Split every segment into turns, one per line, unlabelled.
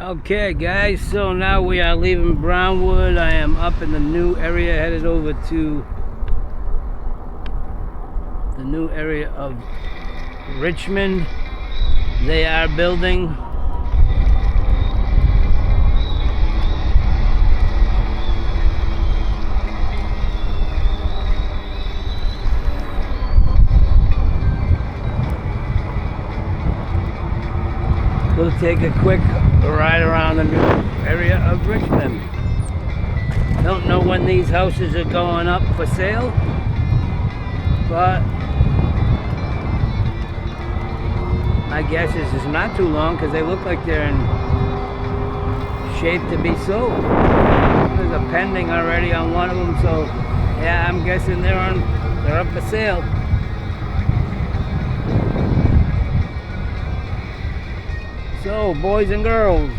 Okay guys, so now we are leaving Brownwood. I am up in the new area, headed over to the new area of Richmond. They are building. We'll take a quick ride around the new area of Richmond. Don't know when these houses are going up for sale, but my guess is it's not too long because they look like they're in shape to be sold. There's a pending already on one of them, so yeah, I'm guessing they're up for sale. So, boys and girls,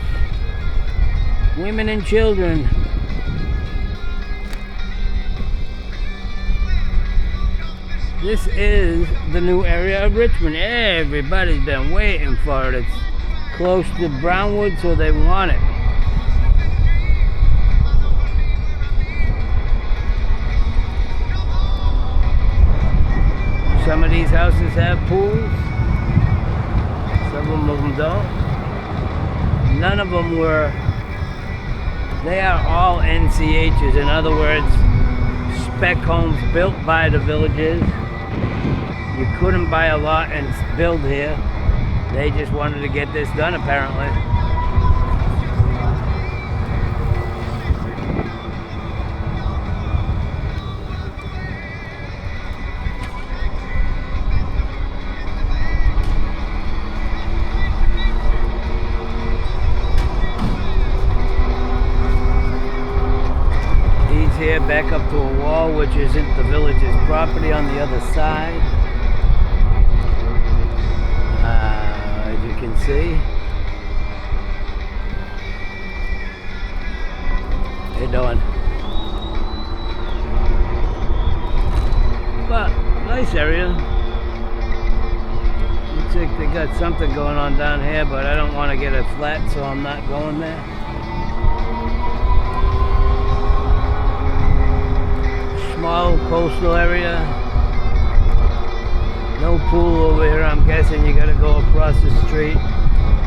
women and children, this is the new area of Richmond. Everybody's been waiting for it. It's close to Brownwood, so they want it. Some of these houses have pools, some of them don't. None of them were, they are all NCHs, in other words, spec homes built by the villages. You couldn't buy a lot and build here. They just wanted to get this done, apparently. Here back up to a wall, which isn't the village's property, on the other side. As you can see. How you doing? But nice area. Looks like they got something going on down here, but I don't want to get it flat, so I'm not going there. Small coastal area. No pool over here. I'm guessing you gotta go across the street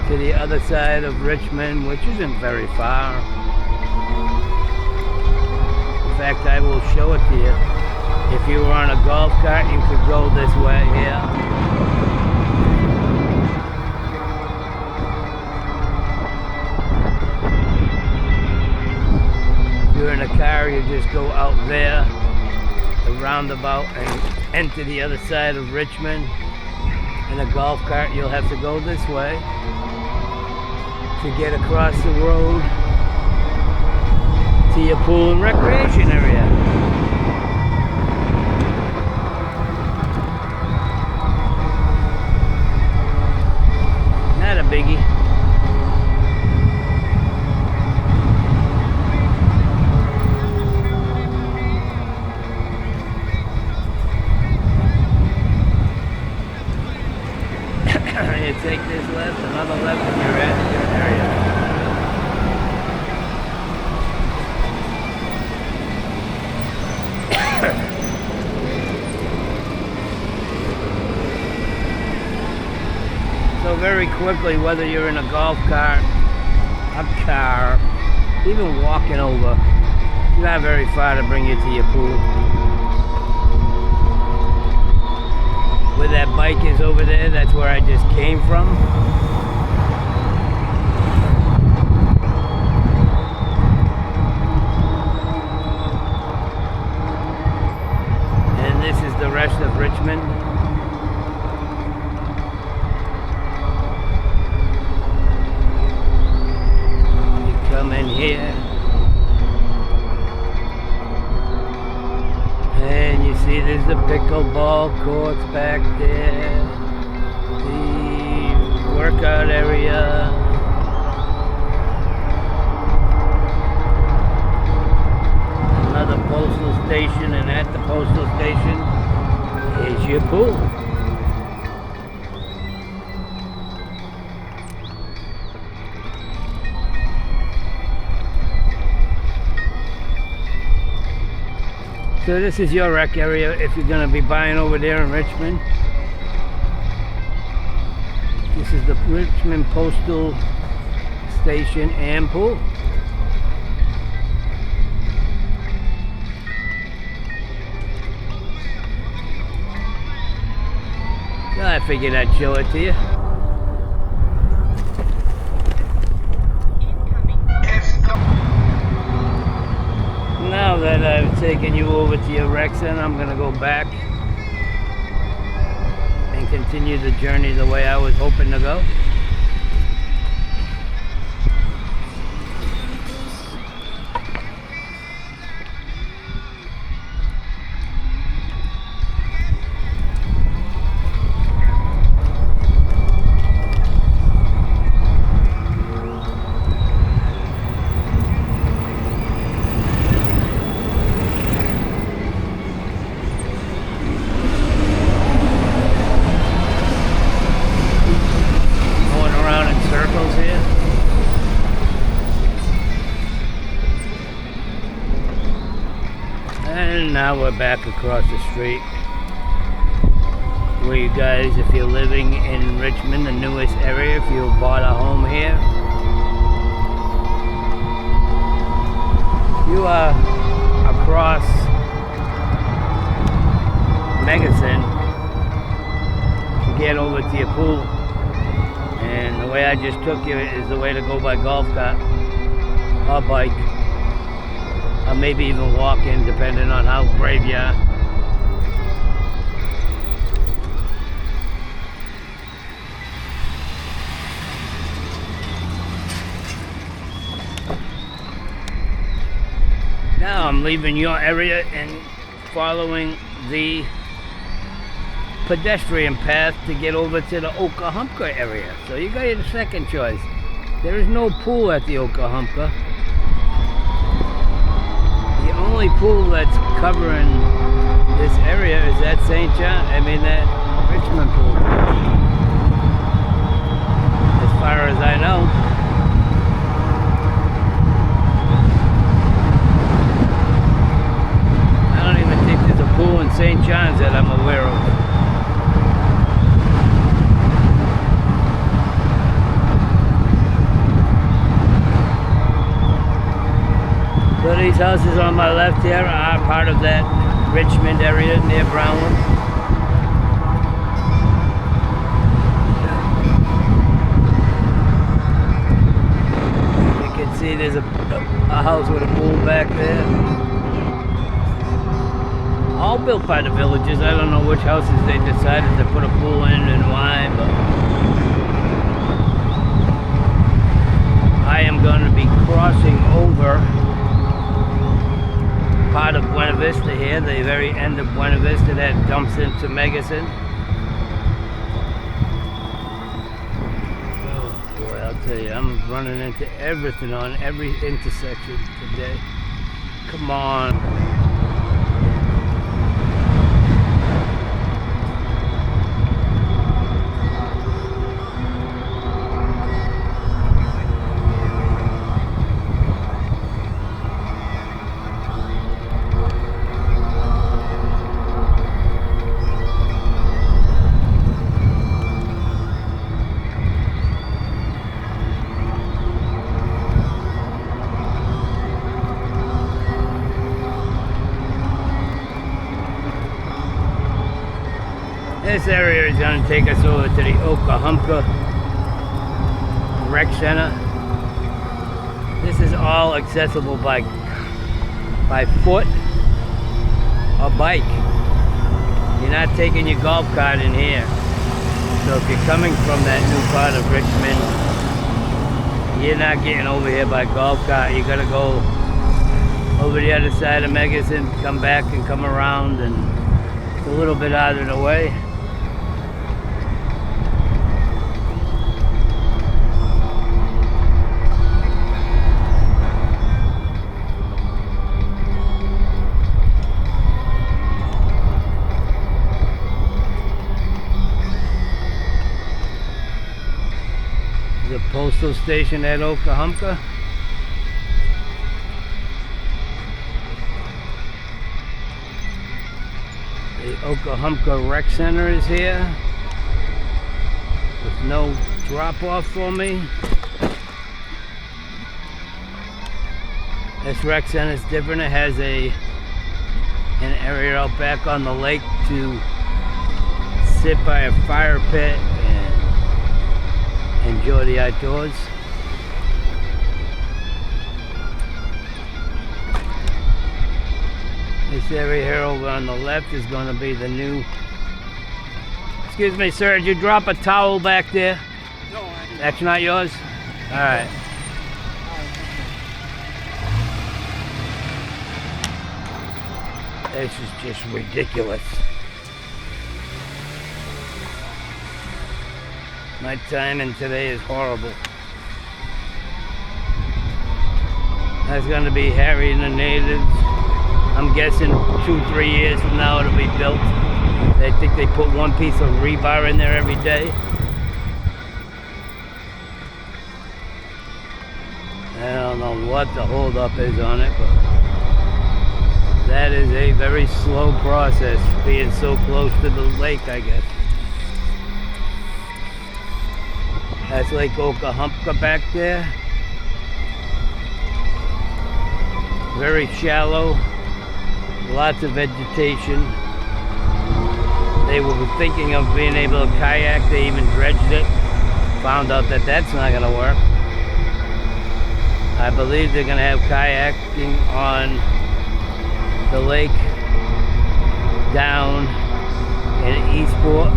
to the other side of Richmond, which isn't very far. In fact, I will show it to you. If you were on a golf cart, you could go this way here. If you're in a car, you just go out there, roundabout, and enter the other side of Richmond. In a golf cart, you'll have to go this way to get across the road to your pool and recreation area. Not a biggie. You take this left, another left, and you're at your area. So very quickly, whether you're in a golf cart, a car, even walking over, it's not very far to bring you to your pool. Where that bike is over there, that's where I just came from. And this is the rest of Richmond. You come in here, and you see there's the pickleball courts back there, the workout area, another postal station, and at the postal station is your pool. So this is your rec area if you're going to be buying over there in Richmond. This is the Richmond Postal Station and Pool. So I figured I'd show it to you. Now that I've taken you over to your rec center, I'm going to go back and continue the journey the way I was hoping to go. And now we're back across the street where you guys, if you're living in Richmond, the newest area, if you bought a home here, you are across Megason to get over to your pool. And the way I just took you is the way to go by golf cart or bike. Or maybe even walking, depending on how brave you are. Now I'm leaving your area and following the pedestrian path to get over to the Okahumpka area. So you got your second choice. There is no pool at the Okahumpka. The only pool that's covering this area is that that Richmond pool. As far as I know. I don't even think there's a pool in St. John's that I'm aware of. So these houses on my left here are part of that Richmond area near Brownwood. You can see there's a house with a pool back there. All built by the villages. I don't know which houses they decided to put a pool in and why, but I am going to be crossing over part of Buena Vista here, the very end of Buena Vista that dumps into Megason. Oh boy, I'll tell you, I'm running into everything on every intersection today. Come on. This area is going to take us over to the Okahumpka Rec Center. This is all accessible by foot or bike. You're not taking your golf cart in here. So if you're coming from that new part of Richmond, you're not getting over here by golf cart. You gotta go over the other side of Megason, come back and come around, and it's a little bit out of the way. The postal station at Okahumpka. The Okahumpka Rec Center is here with no drop-off for me. This rec center is different. It has an area out back on the lake to sit by a fire pit and enjoy the outdoors. This area here over on the left is going to be the new... Excuse me, sir, did you drop a towel back there?
No, I didn't.
That's not yours? All right. This is just ridiculous. My timing today is horrible. That's going to be Harry and the Natives. I'm guessing 2-3 years from now it'll be built. I think they put one piece of rebar in there every day. I don't know what the holdup is on it, but that is a very slow process, being so close to the lake, I guess. That's Lake Okahumpka back there. Very shallow, lots of vegetation. They were thinking of being able to kayak. They even dredged it. Found out that that's not going to work. I believe they're going to have kayaking on the lake down in Eastport.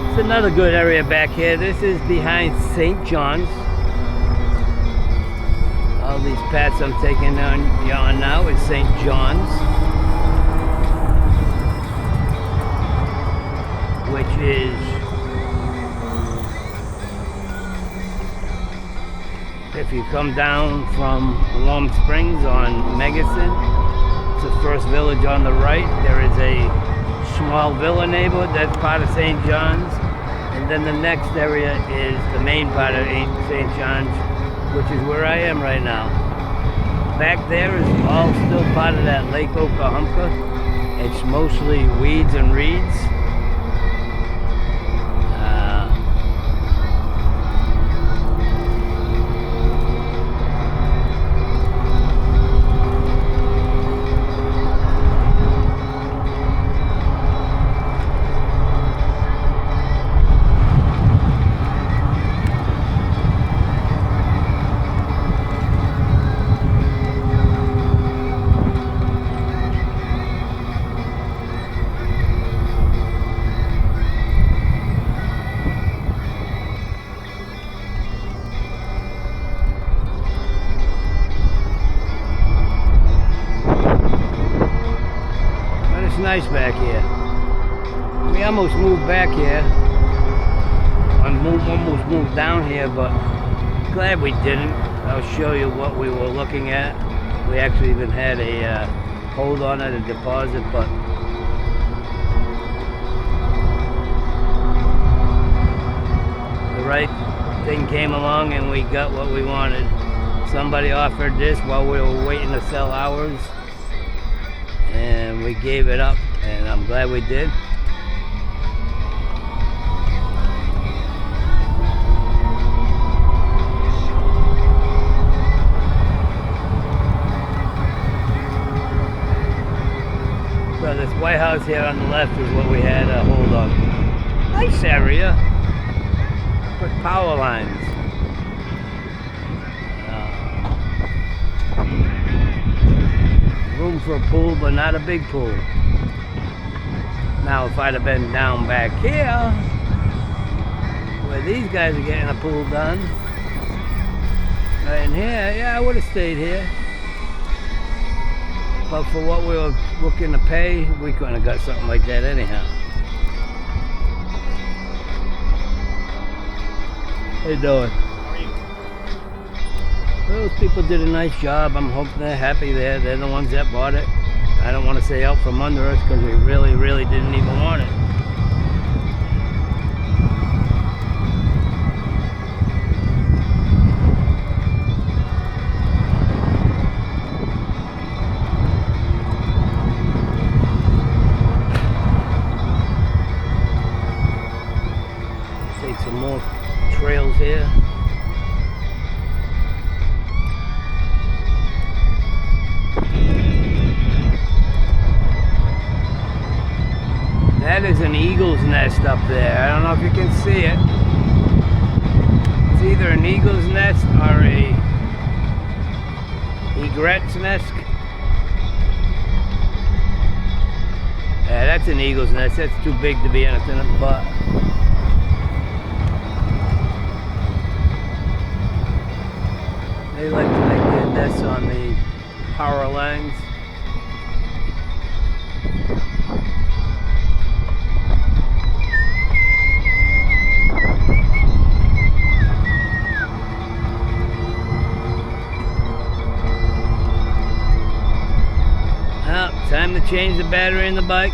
It's another good area back here. This is behind St. John's. All these paths I'm taking on now is St. John's, which is, if you come down from Warm Springs on Megacin, it's the first village on the right. There is a small villa neighborhood that's part of St. John's, and then the next area is the main part of St. John's, which is where I am right now. Back there is all still part of that Lake Okahumpka. It's mostly weeds and reeds. Nice back here. We almost moved back here. Almost moved down here, but glad we didn't. I'll show you what we were looking at. We actually even had a hold on it, a deposit, but the right thing came along and we got what we wanted. Somebody offered this while we were waiting to sell ours, and we gave it up, and I'm glad we did. So this White House here on the left is what we had a hold on. Nice area. Put power lines. Room for a pool, but not a big pool. Now if I'd have been down back here where these guys are getting a pool done, right in here, yeah, I would have stayed here. But for what we were looking to pay, we couldn't have got something like that anyhow. How you doing? Those people did a nice job. I'm hoping they're happy there. They're the ones that bought it. I don't want to say out from under us because we really, really didn't even want it. an eagle's nest up there. I don't know if you can see it. It's either an eagle's nest or a egret's nest. Yeah, that's an eagle's nest. That's too big to be anything but. They like to make their nests on the power lines. Well, time to change the battery in the bike.